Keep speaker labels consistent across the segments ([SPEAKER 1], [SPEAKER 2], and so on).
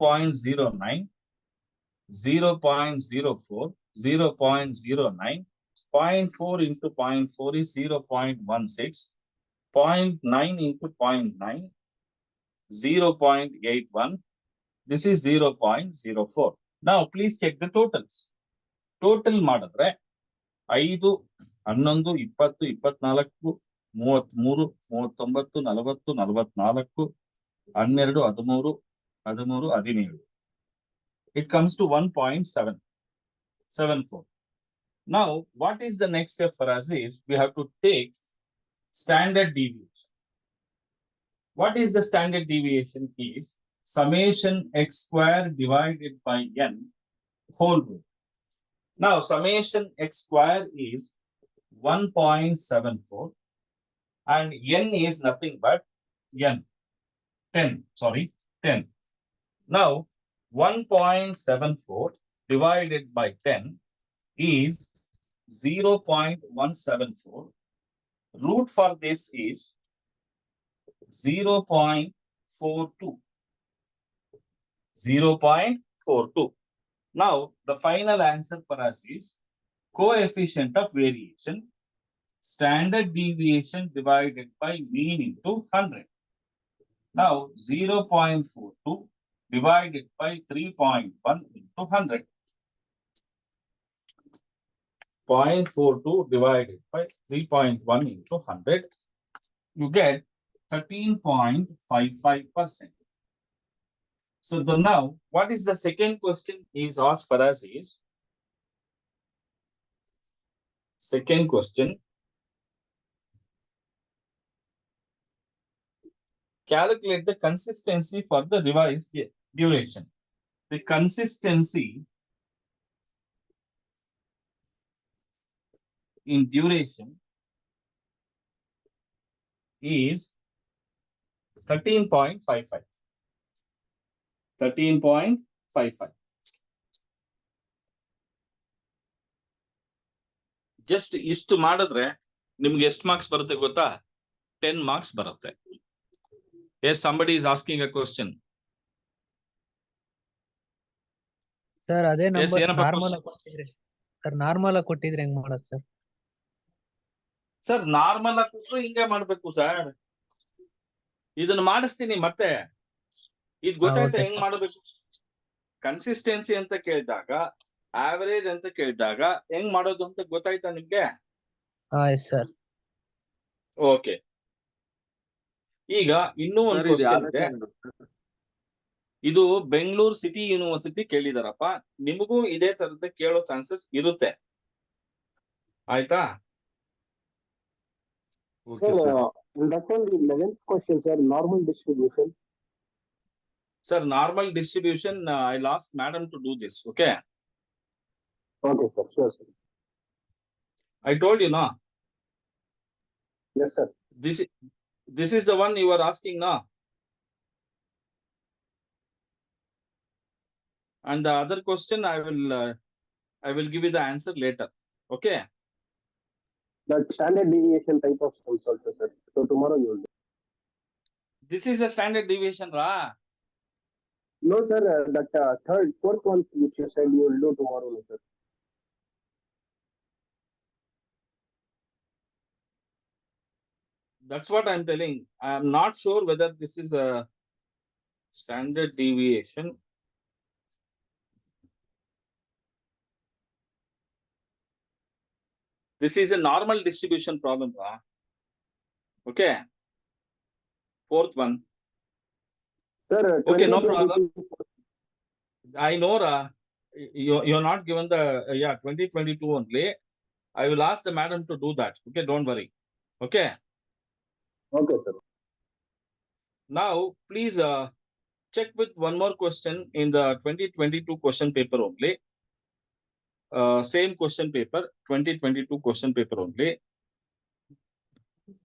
[SPEAKER 1] 0.09, 0.04, 0.09, 0.4 into 0.4 is 0.16, 0.9 into 0.9, 0.81. This is 0.04. Now, please check the totals. Total ಮಾಡಿದ್ರೆ 5, 11, 20, 24, 33, 39, 40, 44, 12, 13, 13, 17. It comes to 1.774. Now, what is the next step for us is we have to take standard deviation. What is the standard deviation is summation x square divided by n whole root. Now, summation x square is 1.74 and n is nothing but 10. Now, 1.74 divided by 10 is 0.174. Root for this is 0.42. 0.42. Now, the final answer for us is coefficient of variation, standard deviation divided by mean into 100. Now, 0.42 divided by 3.1 into 100. 0.42 divided by 3.1 into 100. You get 13.55%. So now, what is the second question is asked for us is, second question, calculate the consistency for the revised duration. The consistency in duration is 13.55. 13.55. Just ಇಷ್ಟು ಮಾಡಿದ್ರೆ ನಿಮ್ಗೆ ಎಷ್ಟು marks ಬರುತ್ತೆ ಗೊತ್ತಾ? 10 marks ಬರುತ್ತೆ. Yes, somebody is asking a question.
[SPEAKER 2] Sir, ಅದೇ number normal ಕೊಟ್ಟಿದ್ರೆ sir, normal ಕೊಟ್ಟಿದ್ರೆ ಹೆಂಗ್ ಮಾಡೋದು ಸರ್?
[SPEAKER 1] ಸರ್, ನಾರ್ಮಲ್ ಕೊಟ್ಟರು ಹಿಂಗೆ ಮಾಡ್ಬೇಕು ಸರ್. ಇದನ್ನ ಮಾಡಿಸ್ತೀನಿ ಮತ್ತೆ. ಇದು ಗೊತ್ತಾಯ್ತು ಹೆಂಗ್ ಮಾಡಬೇಕು? ಕನ್ಸಿಸ್ಟೆನ್ಸಿ ಅಂತ ಕೇಳಿದಾಗ, ಆವರೇಜ್ ಅಂತ ಕೇಳಿದಾಗ ಹೆಂಗ್ ಮಾಡೋದು ಅಂತ ಗೊತ್ತಾಯ್ತಾ ನಿಮ್ಗೆ?
[SPEAKER 2] ಸರ್.
[SPEAKER 1] ಓಕೆ, ಈಗ ಇನ್ನೂ ಒಂದು ಕ್ವಶನ್ ಇದೆ. ಇದು ಬೆಂಗಳೂರು ಸಿಟಿ ಯೂನಿವರ್ಸಿಟಿ ಕೇಳಿದಾರಪ್ಪ. ನಿಮಗೂ ಇದೇ ತರದ ಕೇಳೋ ಚಾನ್ಸಸ್ ಇರುತ್ತೆ, ಆಯ್ತಾ?
[SPEAKER 3] Normal distribution.
[SPEAKER 1] Sir, normal distribution, I'll ask madam to do this, okay?
[SPEAKER 3] Okay, sir. Sure, sir.
[SPEAKER 1] I told you, no?
[SPEAKER 3] Yes, sir.
[SPEAKER 1] This is the one you were asking, no? And the other question, I will give you the answer later, okay?
[SPEAKER 3] That standard deviation type of sums also, sir. So tomorrow you will do.
[SPEAKER 1] This is a standard deviation, ra?
[SPEAKER 3] No, sir. That fourth one which you said you will do tomorrow, no, sir.
[SPEAKER 1] That's what I'm telling. I'm not sure whether this is a standard deviation. This is a normal distribution problem, ra? Okay. Fourth one.
[SPEAKER 3] Sir,
[SPEAKER 1] okay, no problem. I know, ra. You're not given the 2022 only. I will ask the madam to do that. Okay, don't worry. Okay.
[SPEAKER 3] Okay, sir.
[SPEAKER 1] Now, please check with one more question in the 2022 question paper only. Same question paper, 2022 question paper only.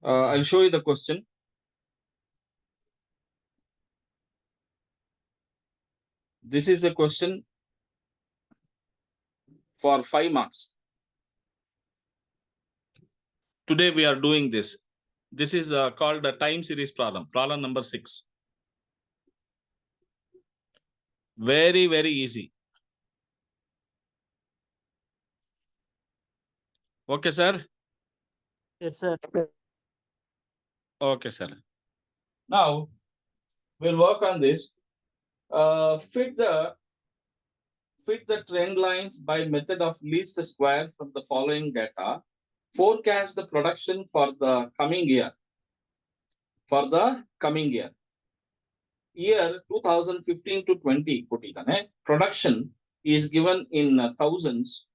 [SPEAKER 1] I'll show you the question. This is a question for 5 marks. Today we are doing this. This is called a time series problem, problem number 6. Very, very easy. Okay, sir.
[SPEAKER 4] Yes, sir.
[SPEAKER 1] Okay, sir. Now we'll work on this. Fit the trend lines by method of least square from the following data. Forecast the production for the coming year. Year 2015 to 20 production is given in thousands.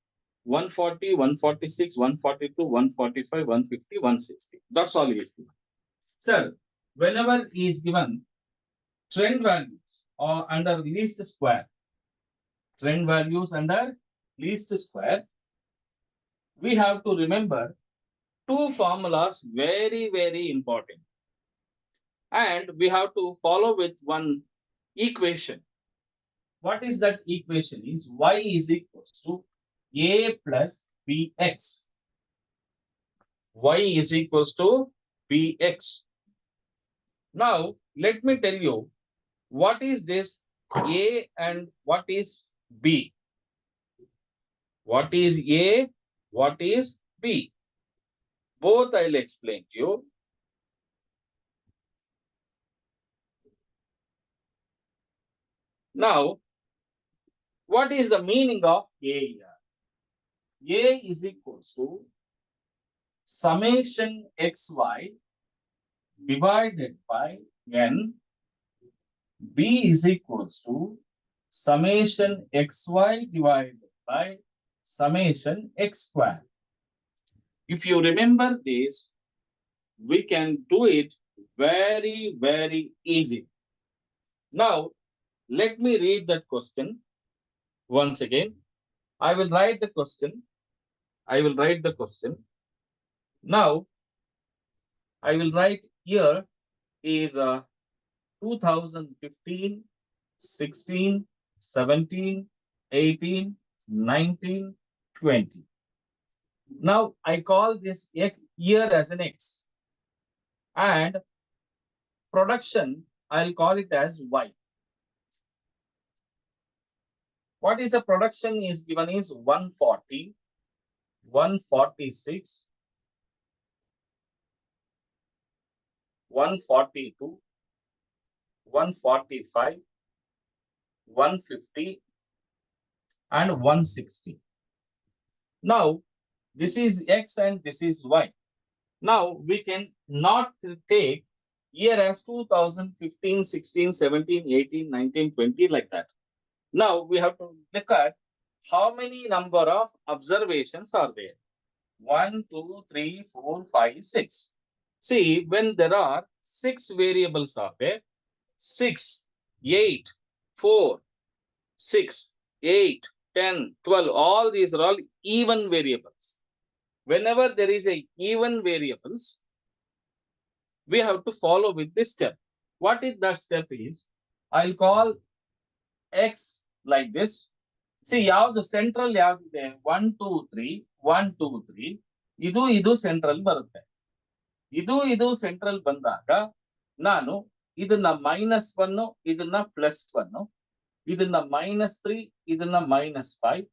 [SPEAKER 1] 140, 146, 142, 145, 150, 160. That's all is given. Sir, whenever is given trend values or under least square, we have to remember two formulas, very, very important. And we have to follow with one equation. What is that equation? Is y is equals to a plus bx. Y is equals to bx. Now, let me tell you, what is this a and what is b? What is a? What is b? Both I'll explain to you. Now, what is the meaning of a here? A is equals to summation xy divided by n. B is equals to summation xy divided by summation x square. If you remember this, we can do it very, very easy. Now, let me read that question once again. I will write the question. Now, I will write here is 2015, 16, 17, 18, 19, 20. Now, I call this year as an X. And production, I'll call it as Y. What is the production is given is 140, 146, 142, 145, 150, and 160. Now, this is X and this is Y. Now, we can not take year as 2015, 16, 17, 18, 19, 20 like that. Now, we have to look at how many number of observations are there. 1, 2, 3, 4, 5, 6. See, when there are 6 variables are there, 6, 8, 4, 6, 8, 10, 12, all these are all even variables. Whenever there is a even variables, we have to follow with this step. What is that step is? I'll call X like this. See, the central there 1, 2, 3, 1, 2, 3. Idu central barutte. Idu central bandaga ನಾನು ಇದನ್ನ -1 ಇದನ್ನ +1 ಇದನ್ನ -3 ಇದನ್ನ -5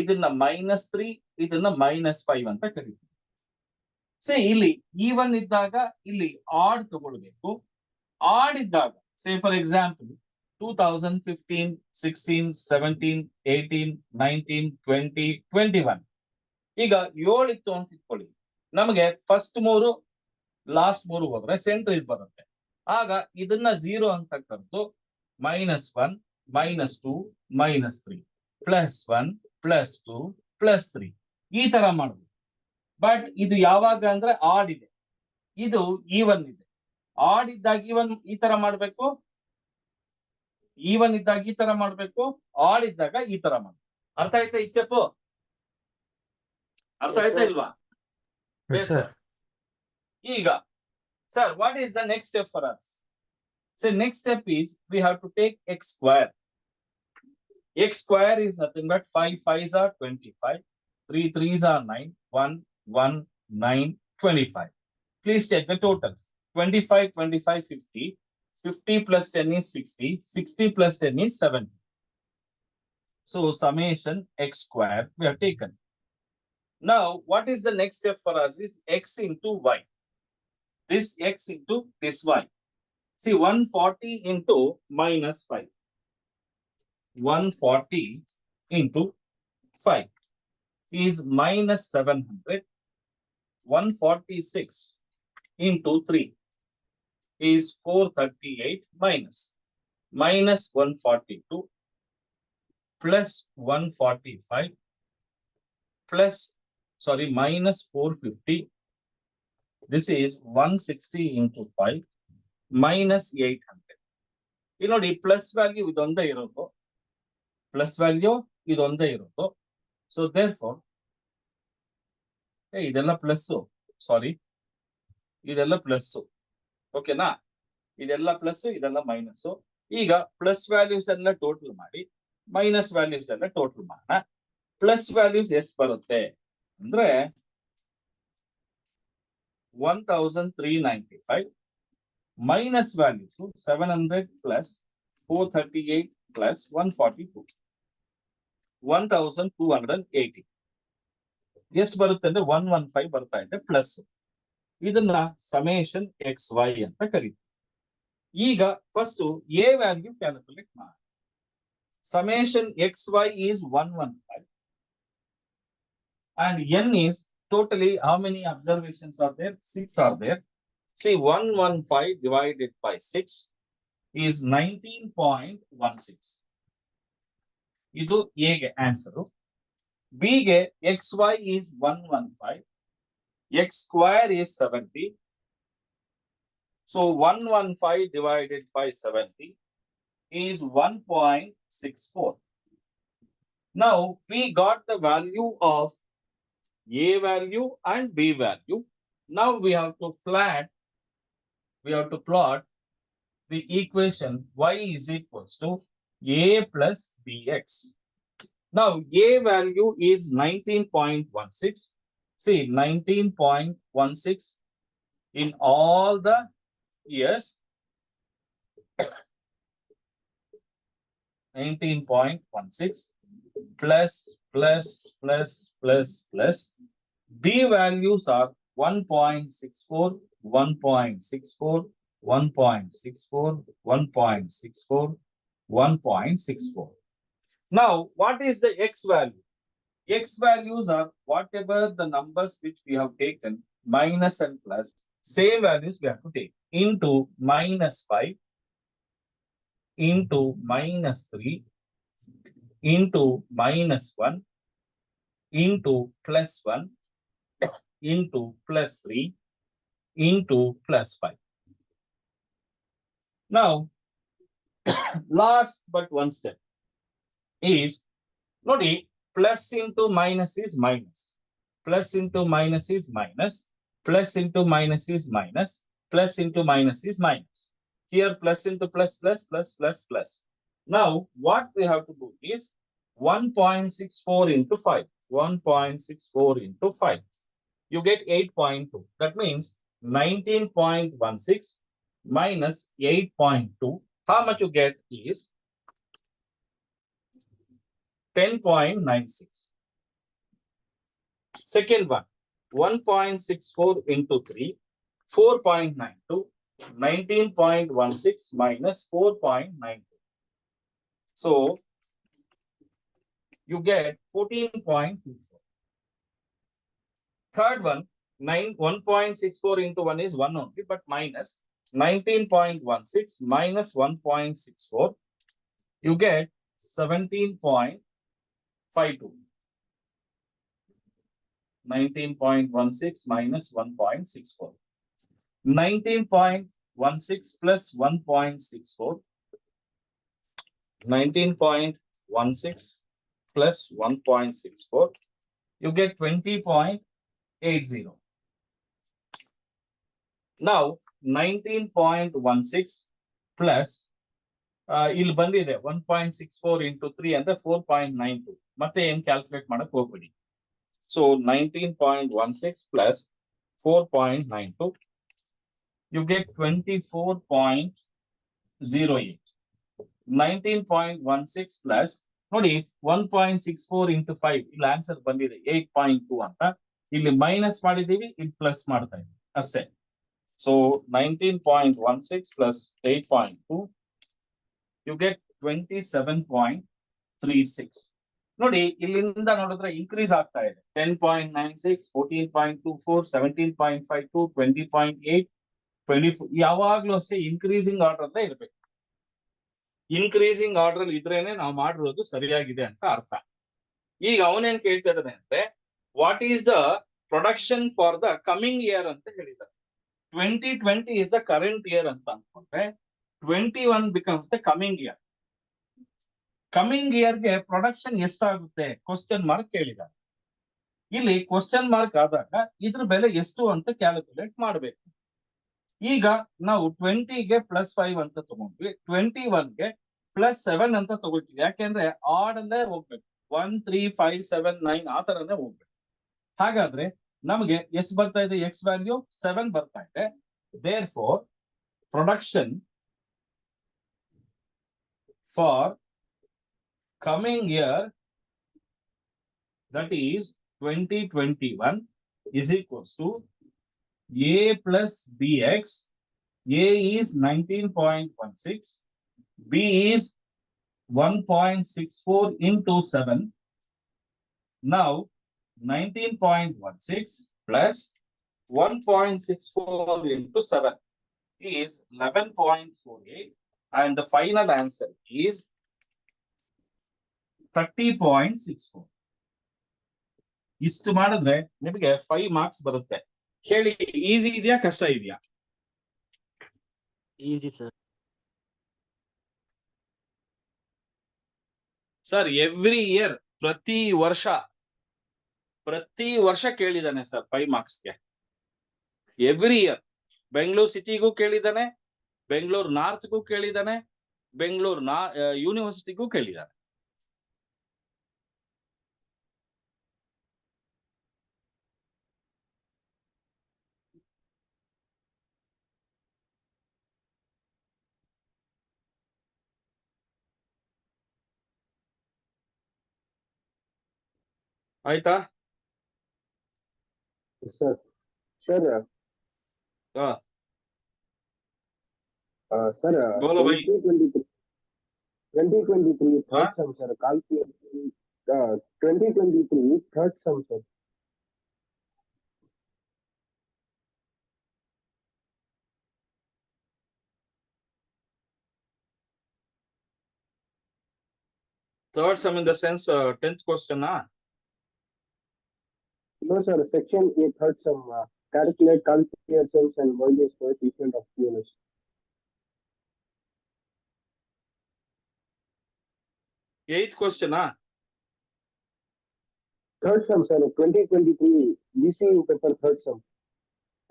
[SPEAKER 1] ಇದನ್ನ -3 ಇದನ್ನ -5 ಅಂತ ಕರೀತೀವಿ. ಸೇ ಇಲ್ಲಿ ಈವನ್ ಇದ್ದಾಗ ಇಲ್ಲಿ ಆಡ್ ತಗೊಳ್ಬೇಕು. ಆಡ್ ಇದ್ದಾಗ ಸೇ ಫಾರ್ ಎಕ್ಸಾಂಪಲ್ 2015, 16, 17, 18, 19, 20, 21. ಈಗ 7 ಇತ್ತು ಅಂತ ಇಟ್ಕೊಳ್ಳಿ. ನಮಗೆ ಫಸ್ಟ್ 3 ಲಾಸ್ಟ್ 3 ಹೋದ್ರೆ ಸೆಂಟ್ರ್ ಇದು ಬರುತ್ತೆ. ಆಗ ಇದನ್ನ 0 ಅಂತ ಕರೆದು -1, -2, -3, +1, +2, +3 ಈ ತರ ಮಾಡಬೇಕು. ಬಟ್ ಇದು ಯಾವಾಗ ಅಂದ್ರೆ ಆಡ್ ಇದೆ, ಇದು ಈವನ್ ಇದೆ. ಆಡ್ ಇದ್ದಾಗ ಈವನ್ ಈ ತರ ಮಾಡ್ಬೇಕು, ಈವನ್ ಇದ್ದಾಗ ಈ ತರ ಮಾಡ್ಬೇಕು, ಆಡ್ ಇದ್ದಾಗ ಈ ತರ ಮಾಡ್ಬೇಕು. ಅರ್ಥ ಆಯ್ತಾ ಈ ಸ್ಟೆಪ್? ಅರ್ಥ ಆಯ್ತಾ ಇಲ್ವಾ? ಈಗ sir, what is the next step for us? So next step is we have to take x square. X square is nothing but 5 5s are 25, 3 3s are 9, 1 1 9 25. Please take the totals. 25 25 50, 50 plus 10 is 60, 60 plus 10 is 70. So summation x square we have taken. Now, what is the next step for us is x into y. This x into this y. See, 140 into minus 5. 140 into 5 is minus 700. 146 into 3 is 438 minus 142 plus 145 minus 450. This is 160 into 5 minus 800. You know, the plus value is on the irodo. Plus value is on the irodo. So therefore, hey, idella plus. Sorry. Idella plus. Okay, na? Idella plus, idella minus. So, iga plus values and total madi, minus values and total mana. Plus values yes barutte. Andre 1395 minus values. So 700 plus 438 plus 142. 1280. Yes barutte andre 115 barta ide plus. ಇದನ್ನ summation X Y ಅಂತ ಕರೀತೀವಿ. ಈಗ first A value calculate ಮಾಡಿ. Summation X Y is 115 and n is totally how many observations are there? 6 are there. See, 115 divided by 6 is 19.16. ಇದು A ಗೆ answer. B ಗೆ xy is 115. X square is 70. So 115 divided by 70 is 1.64. Now we got the value of A value and B value. Now we have to plot the equation y is equals to A plus bx. Now A value is 19.16. See, 19.16 in all the years. 19.16 plus. B values are 1.64, 1.64, 1.64, 1.64, 1.64. Now, what is the x value? X values are whatever the numbers which we have taken, minus and plus, same values we have to take, into minus 5, into minus 3, into minus 1, into plus 1, into plus 3, into plus 5. Now, last but one step is, nodi, plus into minus is minus, plus into minus is minus, plus into minus is minus, plus into minus is minus. Here plus into plus. Now what we have to do is 1.64 into 5. 1.64 into 5. You get 8.2. That means 19.16 minus 8.2. How much you get is 10.96. Second one, 1.64 into 3, 4.92, 19.16 minus 4.92. So, you get 14.24. Third one, 1.64 into 1 is 1 only, but minus 19.16 minus 1.64, you get 17.52. 19.16 minus 1.64. 19.16 plus 1.64. 19.16 plus 1.64. You get 20.80. Now 19.16 plus ಇಲ್ಲಿ ಬಂದಿದೆ 1.64 into 3 ಅಂದ್ರೆ 4.92. ಮತ್ತೆ ಏನು calculate ಮಾಡಕ್ ಹೋಗ್ಬೇಡಿ. So 19.16 plus 4.92, you get 24.08. 19.16 plus, ನೋಡಿ 1.64 into 5 ಇಲ್ಲಿ answer ಬಂದಿದೆ 8.2 ಅಂತ. ಇಲ್ಲಿ ಮೈನಸ್ ಮಾಡಿದೀವಿ, ಇಲ್ಲಿ ಪ್ಲಸ್ ಮಾಡ್ತಾ ಇದ್ದೀವಿ ಅಷ್ಟೇ. So 19.16 plus 8.2 you get 27.36. ನೋಡಿ ಇಲ್ಲಿಂದ ನೋಡಿದ್ರೆ ಇನ್ಕ್ರೀಸ್ ಆಗ್ತಾ ಇದೆ. 10.96, 14.24, 17.52, 20.8, 24. ಯಾವಾಗ್ಲೂ ಅಷ್ಟೇ ಇನ್ಕ್ರೀಸಿಂಗ್ ಆರ್ಡರ್ ಅಲ್ಲೇ ಇರ್ಬೇಕು. ಇನ್ಕ್ರೀಸಿಂಗ್ ಆರ್ಡರ್ ಇದ್ರೇನೆ ನಾವು ಮಾಡಿರೋದು ಸರಿಯಾಗಿದೆ ಅಂತ ಅರ್ಥ. ಈಗ ಅವನೇನ್ ಕೇಳ್ತಾ ಇದ್ದಾನೆ ಅಂದ್ರೆ what is the production for the coming year ಅಂತ ಹೇಳಿದ್ದಾರೆ. 2020 ಇಸ್ ದ ಕರೆಂಟ್ ಇಯರ್ ಅಂತ ಅನ್ಕೊಂಡ್ರೆ 21 becomes the coming year. Coming ಇಯರ್ಗೆ ಪ್ರೊಡಕ್ಷನ್ ಎಷ್ಟಾಗುತ್ತೆ ಕ್ವಶನ್ ಮಾರ್ಕ್ ಕೇಳಿದ್ದಾರೆ. ಇಲ್ಲಿ ಕ್ವಶನ್ ಮಾರ್ಕ್ ಆದಾಗ ಇದ್ರ ಬೆಲೆ ಎಷ್ಟು ಅಂತ ಕ್ಯಾಲ್ಕುಲೇಟ್ ಮಾಡಬೇಕು. ಈಗ ನಾವು 20ಗೆ +5 ಅಂತ ತಗೊಂಡ್ವಿ, 21ಗೆ +7 ಅಂತ ತಗೊಳ್ತೀವಿ. ಯಾಕೆಂದ್ರೆ ಆಡ್ ಅಲ್ಲೇ ಹೋಗ್ಬೇಕು, 1, 3, 5, 7, 9 ಆ ತರನೇ ಹೋಗ್ಬೇಕು. ಹಾಗಾದ್ರೆ ನಮಗೆ ಎಷ್ಟು ಬರ್ತಾ ಇದೆ? ಎಕ್ಸ್ ವ್ಯಾಲ್ಯೂ 7 ಬರ್ತಾ ಇದೆ. Therefore production for coming year, that is 2021, is equals to A plus BX. A is 19.16, B is 1.64 into 7. Now 19.16 plus 1.64 into 7 is 11.48, and the final answer is 30.64. ಇಷ್ಟು ಮಾಡಿದ್ರೆ ನಿಮಗೆ 5 ಮಾರ್ಕ್ಸ್ ಬರುತ್ತೆ. ಹೇಳಿ, easy ಇದೆಯಾ ಕಷ್ಟ ಇದೆಯಾ?
[SPEAKER 4] Easy, sir.
[SPEAKER 1] Sir every year ಪ್ರತಿ ವರ್ಷ ಕೇಳಿದಾನೆ ಸರ್ 5 ಮಾರ್ಕ್ಸ್ಗೆ. ಎವ್ರಿ ಇಯರ್ ಬೆಂಗಳೂರು ಸಿಟಿಗೂ ಕೇಳಿದಾನೆ, ಬೆಂಗಳೂರು ನಾರ್ತ್ಗೂ ಕೇಳಿದಾನೆ, ಬೆಂಗಳೂರು ಯೂನಿವರ್ಸಿಟಿಗೂ ಕೇಳಿದಾನೆ. ಆಯ್ತಾ?
[SPEAKER 3] Sir, sir,
[SPEAKER 1] ಹಾ,
[SPEAKER 3] sir,
[SPEAKER 1] बोलो भाई.
[SPEAKER 3] 2023
[SPEAKER 1] हाँ?
[SPEAKER 3] third sem, sir. Calculation, 2023 third sem, sir.
[SPEAKER 1] Third sem in the sense 10th question.
[SPEAKER 3] No, sir. Section A, third sem. Calculate calculations and values coefficient of units.
[SPEAKER 1] Eighth question.
[SPEAKER 3] Third sem, sir. 2023 BCU paper third sem.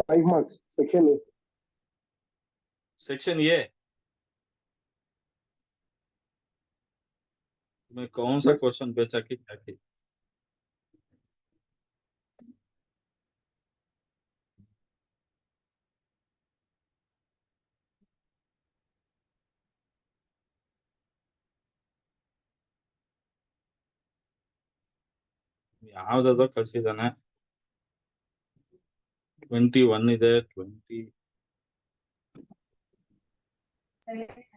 [SPEAKER 3] 5 marks. Section A.
[SPEAKER 1] Section A में कौन सा
[SPEAKER 3] Yes.
[SPEAKER 1] Question बेचा कि क्या की? ಯಾವ್ದಾದ್ರು ಕಳ್ಸಿದಾನೆ. 21 ಇದೆ, 20.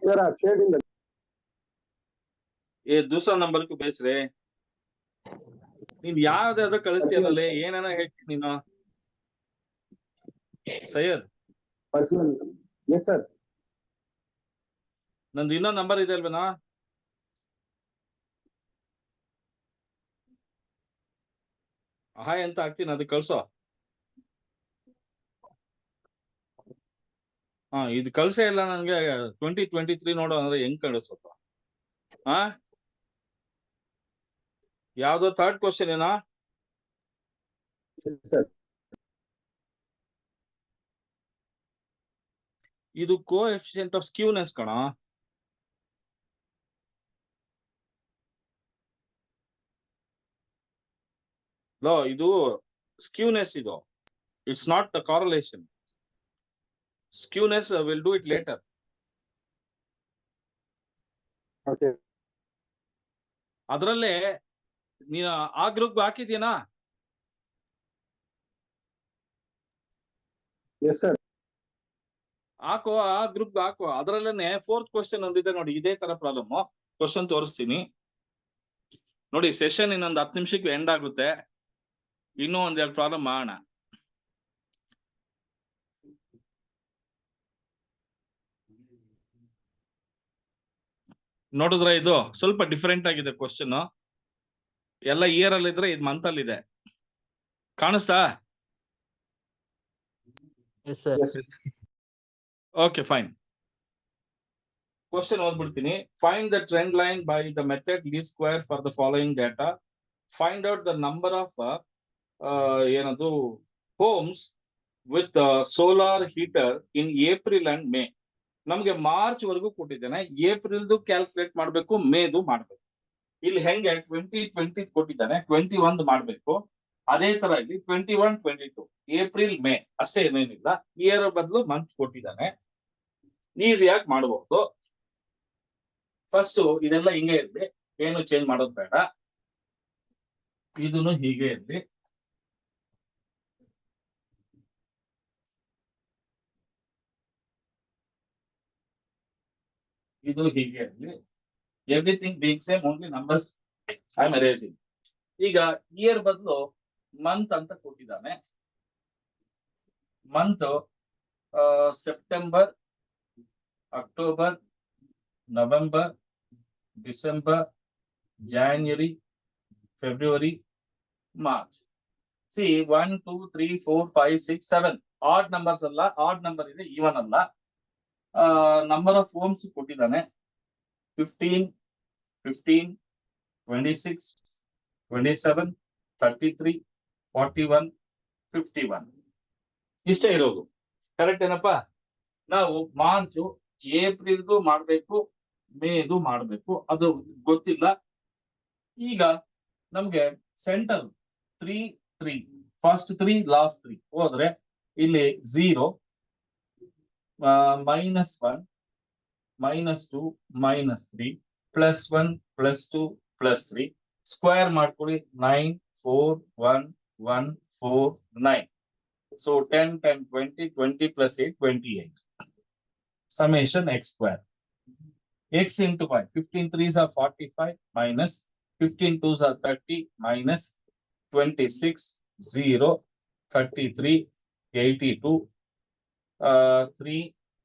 [SPEAKER 3] Sir, I've shared in the
[SPEAKER 1] ಏ दूसरा ನಂಬರ್ ಕು ಬೇಸ್ ರೇ. ನೀನ್ ಯಾವ್ದಾದ್ರು ಕಳಿಸ್ತೀಯಲ್ಲ, ಏನೇನೋ ಹೇಳ್ತೀನಿ ನೀನು. ಸೈಯದ್
[SPEAKER 3] personal. Yes, sir.
[SPEAKER 1] ನಂದು ಇನ್ನೊಂದು ನಂಬರ್ ಇದೆ ಅಲ್ವೇನಾ? ಹಾಯ್ ಅಂತ ಹಾಕ್ತೀನಿ, ಅದಕ್ಕೆ ಕಳ್ಸೋ. ಹಾ, ಇದು ಕಳ್ಸೇ ಇಲ್ಲ ನನ್ಗೆ. 2023 ನೋಡೋ ಅಂದ್ರೆ ಹೆಂಗ್ ಕಳಿಸೋದು? ಹಾ, ಯಾವ್ದೋ ಥರ್ಡ್ ಕ್ವಶನ್ ಏನಾ?
[SPEAKER 3] Yes, sir.
[SPEAKER 1] ಇದು ಕೋಎಫಿಷಿಯಂಟ್ ಆಫ್ ಸ್ಕ್ಯೂನೆಸ್ ಕಣ. ಇದು ಸ್ಕ್ಯೂನೆಸ್. ಇದು it's not the correlation. Skewness will do it later.
[SPEAKER 3] Okay.
[SPEAKER 1] ಅದರಲ್ಲೇ ನೀನು ಆ ಗ್ರೂಪ್ ಹಾಕಿದ್ಯೇನಾ?
[SPEAKER 3] Yes, sir.
[SPEAKER 1] ಹಾಕೋ, ಆ ಗ್ರೂಪ್ ಹಾಕೋ. ಅದರಲ್ಲೇನೆ 4th ಕ್ವಶನ್ ಒಂದಿದೆ ನೋಡಿ, ಇದೇ ತರ ಪ್ರಾಬ್ಲಮ್. ಕ್ವಶನ್ ತೋರಿಸ್ತೀನಿ ನೋಡಿ. ಸೆಷನ್ ಇನ್ನೊಂದು 10 ನಿಮಿಷಕ್ಕೆ ಎಂಡ್ ಆಗುತ್ತೆ. ಇನ್ನೂ ಒಂದೆರಡು ಪ್ರಾಬ್ಲಮ್ ಮಾಡೋಣ. ನೋಡಿದ್ರೆ ಇದು ಸ್ವಲ್ಪ ಡಿಫರೆಂಟ್ ಆಗಿದೆ ಕ್ವಶನ್. ಎಲ್ಲ ಇಯರ್ ಅಲ್ಲಿ ಇದ್ರೆ ಇದು ಮಂತ್ ಅಲ್ಲಿ ಇದೆ. ಕಾಣಿಸ್ತಾ?
[SPEAKER 4] Yes, sir.
[SPEAKER 3] Yes, sir.
[SPEAKER 1] Okay, fine. Question ಓದ್ಬಿಡ್ತೀನಿ. Find the trend line by the method least square for the following data. Find out the number of ಏನದು homes with solar heater in April and May. ನಮ್ಗೆ March ವರೆಗೂ ಕೊಟ್ಟಿದ್ದೇನೆ. ಏಪ್ರಿಲ್ದು calculate ಮಾಡ್ಬೇಕು, ಮೇದು ಮಾಡ್ಬೇಕು. ಇಲ್ಲಿ ಹೆಂಗೆ 2020 ಕೊಟ್ಟಿದ್ದಾನೆ, 21 ಮಾಡ್ಬೇಕು. ಅದೇ ತರ ಇಲ್ಲಿ 21, 22 ಏಪ್ರಿಲ್ ಮೇ ಅಷ್ಟೇ, ಏನೇನಿಲ್ಲ. ಇಯರ್ ಬದಲು ಮಂತ್ ಕೊಟ್ಟಿದ್ದಾನೆ. ಈಸಿಯಾಗಿ ಮಾಡಬಹುದು. ಫಸ್ಟ್ ಇದೆಲ್ಲ ಹಿಂಗೆ ಇರ್ಲಿ, ಏನು ಚೇಂಜ್ ಮಾಡೋದು ಬೇಡ. ಇದನ್ನು ಹೀಗೆ ಇರ್ಲಿ. ಇದು ಹೀಗೆ ಇರ್ಲಿ. Everything being same, only numbers I am arranging. ಈಗ ಇಯರ್ ಬದಲು ಮಂತ್ ಅಂತ ಕೊಟ್ಟಿದ್ದಾನೆ. Month September, October, November, December, January, February, March. C 1, 2, 3, 4, 5, 6, 7 add numbers ಅಲ್ಲ, ಆಡ್ ನಂಬರ್ ಇದೆ, ಈವನ್ ಅಲ್ಲ. ನಂಬರ್ ಆಫ್ ಹೋಮ್ಸ್ ಕೊಟ್ಟಿದ್ದಾನೆ. 15, 15, 26, 27, 33, 41, 51 ಇಷ್ಟೇ ಇರೋದು. ಕರೆಕ್ಟ್ ಏನಪ್ಪಾ? ನಾವು ಮಾರ್ಚ್, ಏಪ್ರಿಲ್ದು ಮಾಡ್ಬೇಕು, ಮೇದು ಮಾಡ್ಬೇಕು, ಅದು ಗೊತ್ತಿಲ್ಲ. ಈಗ ನಮ್ಗೆ ಸೆಂಟರ್ 3, 3 ಫಸ್ಟ್ 3 ಲಾಸ್ಟ್ 3 ಹೋದ್ರೆ ಇಲ್ಲಿ 0, -1, -2, -3, +1, +2, +3 ಸ್ಕ್ವೇರ್ ಮಾಡ್ಕೊಳ್ಳಿ. 9, 4, 1, 1, 4, 9. So 10, 10, 20, 20 + 8, 28. Summation x square. X into y. 15 3s are 45 minus 15 2s are 30 minus 26, 0, 33, 82, 3,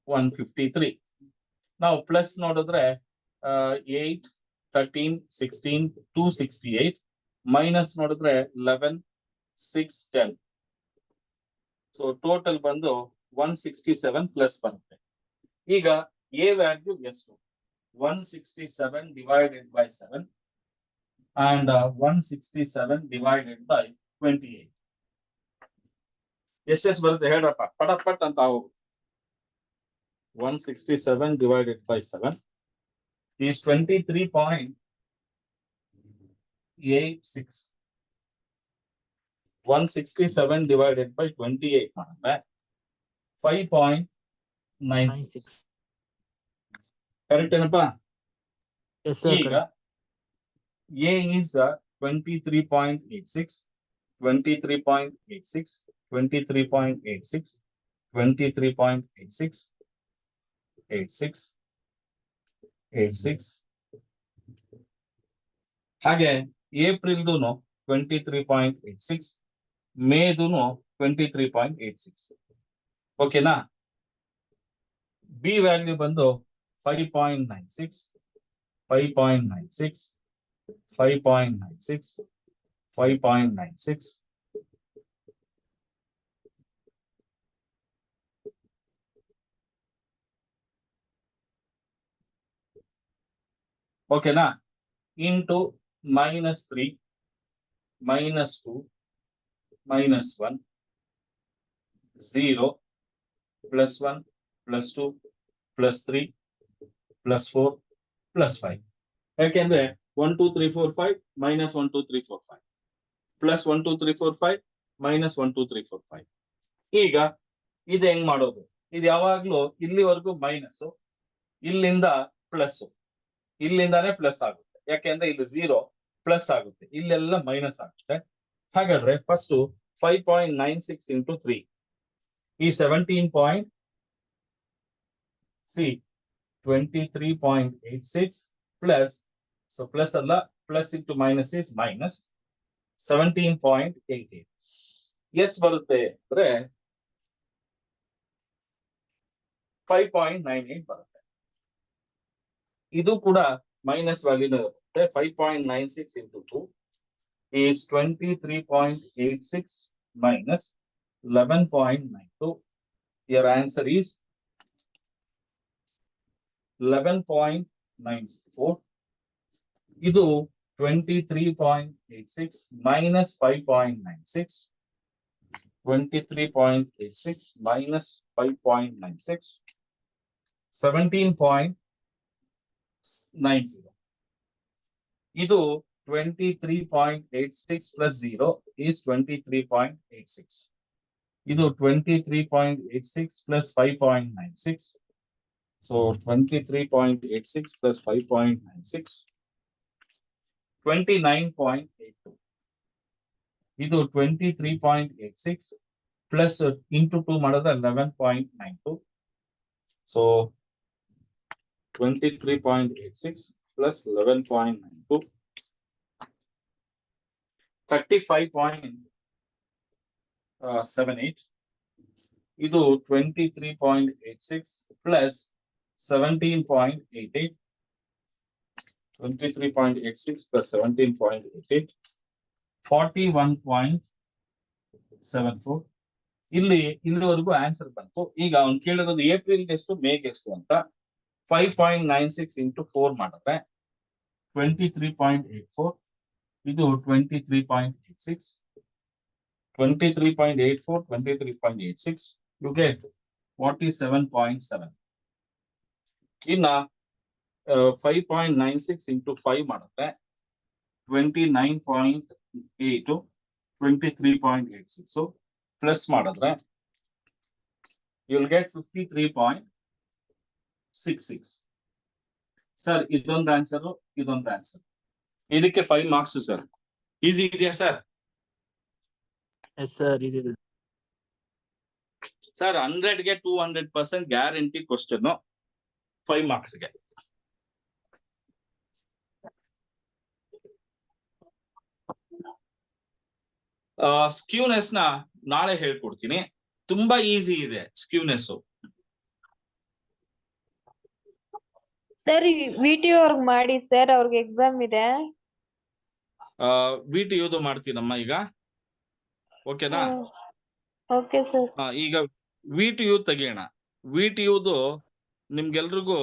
[SPEAKER 1] 153. Now plus ನೋಡಿದ್ರೆ 8, 13, 16, 268 minus ನೋಡಿದ್ರೆ 11, 6, 10. ಸೊ ಟೋಟಲ್ ಬಂದು 167 ಪ್ಲಸ್ ಬರುತ್ತೆ. ಈಗ ಎ ವ್ಯಾಲ್ಯೂ ಎಷ್ಟು? 167 divided by 7 and 167 divided by 28. ಎಷ್ಟು ಬರುತ್ತೆ ಹೇಳಪ್ಪ, ಪಟ್ ಅಂತ ಹೋಗು. 167 divided by 7 is 23.86. 167 divided by 28 ಮಾಡಿದ್ರೆ 5.96. ಕರೆಕ್ಟ್ ಏನಪ್ಪಾ?
[SPEAKER 4] Yes, sir.
[SPEAKER 1] ಈಗ ಎ ಈಸ್ 23.86, 23.86, 23.86, 23.86, 86, 86. ಹಾಗೆ ಏಪ್ರಿಲ್ದೂನು 23.86, ಮೇದೂನು 23.86. ಓಕೆನಾ? ಬಿ ವ್ಯಾಲ್ಯೂ ಬಂದು 5.96, 5.96, 5.96, 5.96. ಓಕೆನಾ? ಇಂಟು -3, -2, -1, 0, +1, +2, +3, +4, +5. ಯಾಕೆಂದ್ರೆ 1 2 3 4 5 -1 2 3 4 5 +1 2 3 4 5 -1 2 3 4 5. ಈಗ ಇದು ಹೆಂಗ್ ಮಾಡೋದು? ಇದು ಯಾವಾಗ್ಲೂ ಇಲ್ಲಿವರೆಗೂ ಮೈನಸ್, ಇಲ್ಲಿಂದ ಪ್ಲಸ್, ಇಲ್ಲಿಂದಾನೇ ಪ್ಲಸ್ ಆಗುತ್ತೆ. ಯಾಕೆಂದ್ರೆ ಇಲ್ಲಿ 0 ಪ್ಲಸ್ ಆಗುತ್ತೆ, ಇಲ್ಲೆಲ್ಲ ಮೈನಸ್ ಆಗುತ್ತೆ. ಹಾಗಾದ್ರೆ ಫಸ್ಟ್ 5.96 ಇಂಟು 3 ಈ 23.86 ಪ್ಲಸ್, ಸೊ ಪ್ಲಸ್ ಅಲ್ಲ, plus into minus is minus 17.88. ಎಷ್ಟು ಬರುತ್ತೆ ಅಂದ್ರೆ 5.98 ಬರುತ್ತೆ. ಇದು ಕೂಡ ಮೈನಸ್ ವ್ಯಾಲ್ಯೂ ಇರುತ್ತೆ. 5.96 into 2 is 23.86 minus 11.92. Your answer is 11.94. ಇದು 23.86 minus 5.96. 23.86 minus 5.96. 17.90. ಇದು 23.86 plus 0 is 23.86. ಇದು 23.86 plus 5.96. So 23.86 plus 5.96. 29.82. ಇದು 23.86 plus into 2 ಮಾಡಿದ್ರೆ 11.92. So 23.86 plus 11.92. 35.78. ಇದು 23.86 plus 17.88. 23.86 plus 17.88. 41.74. ಇಲ್ಲಿವರೆಗೂ ಆನ್ಸರ್ ಬಂತು. ಈಗ ಅವ್ನು ಕೇಳಿರೋದು ಏಪ್ರಿಲ್ ಎಷ್ಟು ಮೇಗೆ ಎಷ್ಟು ಅಂತ. 5.96 ಇಂಟು 4 ಮಾಡಿದ್ರೆ 23.84. ಇದು 23.86. 23.84, 23.86. You get 47.7. ಇನ್ನ 5.96 ಇಂಟು 5 ಮಾಡಿದ್ರೆ 29.8, 23.86. ಪ್ಲಸ್ ಮಾಡಿದ್ರೆ you'll get 53.66. ಸರ್ ಇದೊಂದು ಆನ್ಸರ್, ಇದೊಂದು ಆನ್ಸರ್. ಇದಕ್ಕೆ 5 ಮಾರ್ಕ್ಸ್ ಸರ್. ಈಸಿ ಇದೆಯಾ ಸರ್?
[SPEAKER 4] ಎಸ್ ಸರ್, ಇದೆ
[SPEAKER 1] ಸರ್ 100ಗೆ 200% ಗ್ಯಾರಂಟಿ ಕ್ವಶನ್ 5 ಮಾರ್ಕ್ಸ್ಗೆ. ಸ್ಕ್ಯೂನೆಸ್ ನ ನಾಳೆ ಹೇಳ್ಕೊಡ್ತೀನಿ. ತುಂಬಾ ಈಸಿ ಇದೆ ಸ್ಕ್ಯೂನೆಸ್.
[SPEAKER 5] ಸರ್ ವಿಟಿ ಅವ್ರಿಗೆ ಮಾಡಿ ಸರ್, ಅವ್ರಿಗೆ ಎಕ್ಸಾಮ್ ಇದೆ.
[SPEAKER 1] ವಿಟಿ ಯುದು ಮಾಡ್ತೀನಮ್ಮ ಈಗ. ಓಕೆನಾ?
[SPEAKER 5] Okay sir.
[SPEAKER 1] ಈಗ ವಿಟಿ ಯು ತೆಗಿಯೋಣ. ವಿಟಿ ಯುದು ನಿಮ್ಗೆಲ್ರಿಗೂ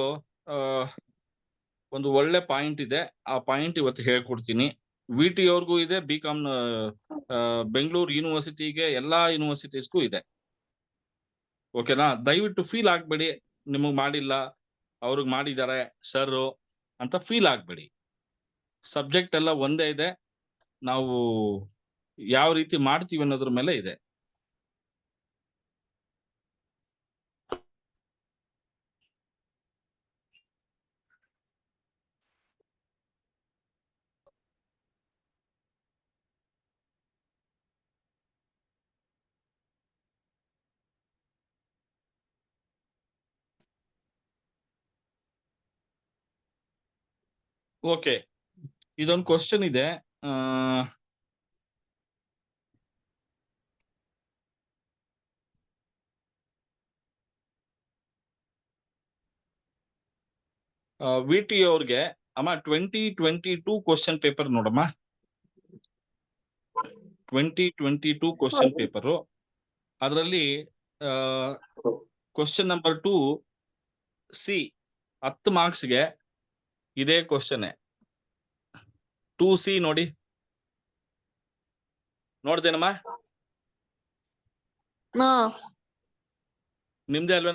[SPEAKER 1] ಒಂದು ಒಳ್ಳೆ ಪಾಯಿಂಟ್ ಇದೆ. ಆ ಪಾಯಿಂಟ್ ಇವತ್ತು ಹೇಳ್ಕೊಡ್ತೀನಿ. ವಿಟಿ ಅವ್ರಿಗೂ ಇದೆ, ಬಿಕಾಮ್ ಬೆಂಗಳೂರು ಯೂನಿವರ್ಸಿಟಿಗೆ, ಎಲ್ಲಾ ಯೂನಿವರ್ಸಿಟೀಸ್ಗೂ ಇದೆ. ಓಕೆನಾ? ದಯವಿಟ್ಟು ಫೀಲ್ ಆಗ್ಬೇಡಿ ನಿಮಗ್ ಮಾಡಿಲ್ಲ, ಅವ್ರಿಗೆ ಮಾಡಿದ್ದಾರೆ ಸರ್ ಅಂತ ಫೀಲ್ ಆಗ್ಬೇಡಿ. ಸಬ್ಜೆಕ್ಟ್ ಎಲ್ಲ ಒಂದೇ ಇದೆ. ನಾವು ಯಾವ ರೀತಿ ಮಾಡ್ತೀವಿ ಅನ್ನೋದ್ರ ಮೇಲೆ ಇದೆ. ಓಕೆ, ಇದೊಂದು ಕ್ವಶನ್ ಇದೆ. ವಿಟಿ ಅವ್ರಿಗೆ ಅಮ್ಮ 2022 ಕ್ವಶನ್ ಪೇಪರ್ ನೋಡಮ್ಮ. 2022 ಕ್ವಶನ್ ಪೇಪರು. ಅದರಲ್ಲಿ ಕ್ವಶನ್ ನಂಬರ್ 2 ಸಿ 10 ಮಾರ್ಕ್ಸ್ಗೆ ಇದೇ ಕ್ವಶನ್. 2C ನೋಡಿ, ನೋಡ್ದೇನಮ್ಮ? ನಿಮ್ದೇ ಅಲ್ವಾ?